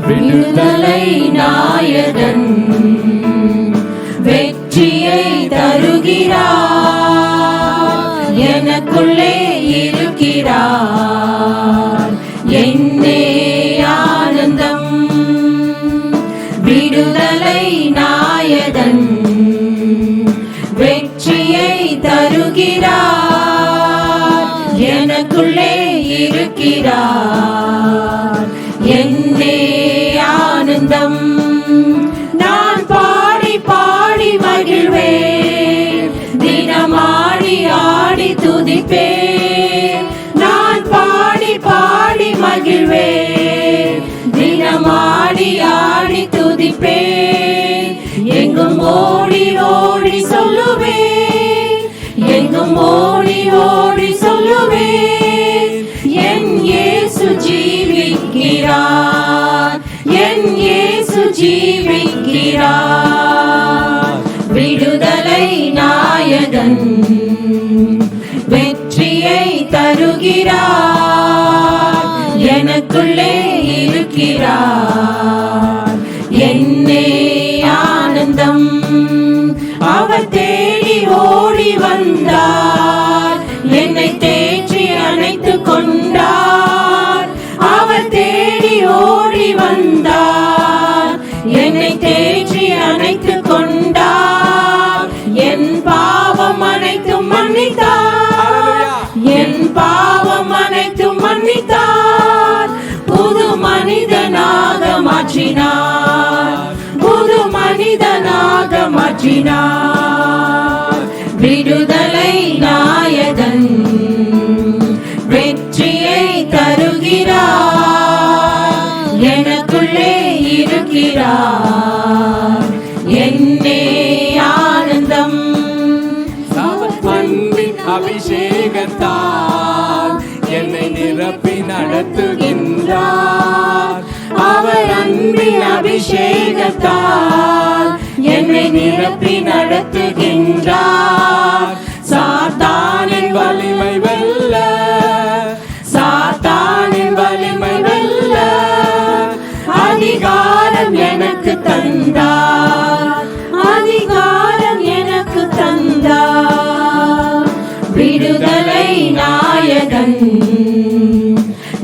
விடுதலை நாயகன் வெற்றியை தருகிறார். எனக்குள்ளே இருக்கிறார், என்னே ஆனந்தம். விடுதலை நாயகன் வெற்றியை தருகிறார். எனக்குள்ளே இருக்கிறார், என்னே ஆனந்தம். நான் பாடி பாடி மகிழ்வேன், தினமாடி ஆடி துதிப்பேன். நான் பாடி பாடி மகிழ்வேன், தினமாடி ஆடி துதிப்பேன். எங்கும் ஓடி ஓடி சொல்லுவேன், எங்கும் ஓடி ஓடி சொல்லுவேன். என் இயேசு ஜீவிக்கிறார், என் இயேசு ஜீவிக்கிறார். விடுதலை நாயகன் வெற்றியை தருகிறார். எனக்குள்ளே இருக்கிறார், என்னே ஆனந்தம். அவர் தேடி ஓடி வந்தார், என்னை தேற்றி அணைத்துக் கொண்டார். அவர் தேடி ஓடி வந்தார், என்னை தேற்றி அணைத்துக் கொண்டார். என் பாவம் அனைத்தும் மன்னித்தார், என் பாவம் அனைத்தும் மன்னித்தார். புது மனிதனாக மாற்றினார், புது மனிதனாக மாற்றினார். விடுதலை நாயகன் வெற்றியை தருகிறார். எனக்குள்ளே இருக்கிறார், என்னே ஆனந்தம். அன்பின் அபிஷேகத்தால் என்னை நிரப்பி நடத்துகின்றார். அவர் அன்பின் அபிஷேகத்தால் என்னை நிரப்பி நடத்துகின்றார். சாத்தானின் வலிமை வெல்ல, சாத்தானின் வலிமை வெல்ல அதிகாரம் எனக்கு தந்தார், அதிகாரம் எனக்கு தந்தார். விடுதலை நாயகன்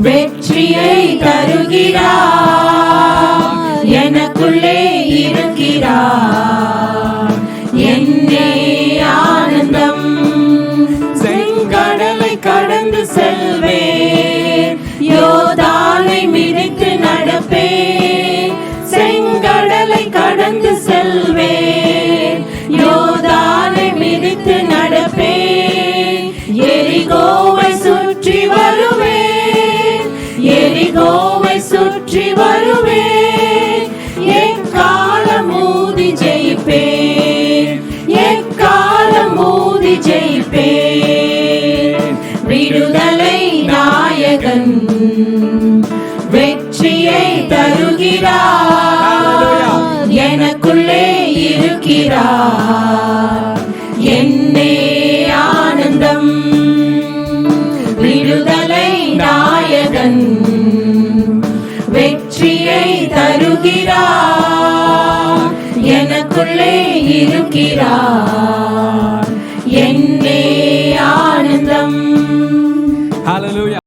வெற்றியை தருகிறார். எனக்குள்ளே இருக்கிறார், என்னே ஆனந்தம். செங்கடலை கடந்து செல்வேன், யோர்தானை மிதித்து நடப்பேன். செங்கடலை கடந்து செல்வேன், யோர்தானை மிதித்து நடப்பேன். எரிகோவை சுற்றி வருவேன், எரிகோவை சுற்றி வருவேன். எக்காலம் ஊதி ஜெயிப்பேன், எக்காலம் ஊதி ஜெயிப்பேன். விடுதலை நாயகன் வெற்றியை தருகிறார். எனக்குள்ளே இருக்கிறார், என்னே ஆனந்தம். விடுதலை நாயகன் வெற்றியை தருகிறார். எனக்குள்ளே இருக்கிறார்,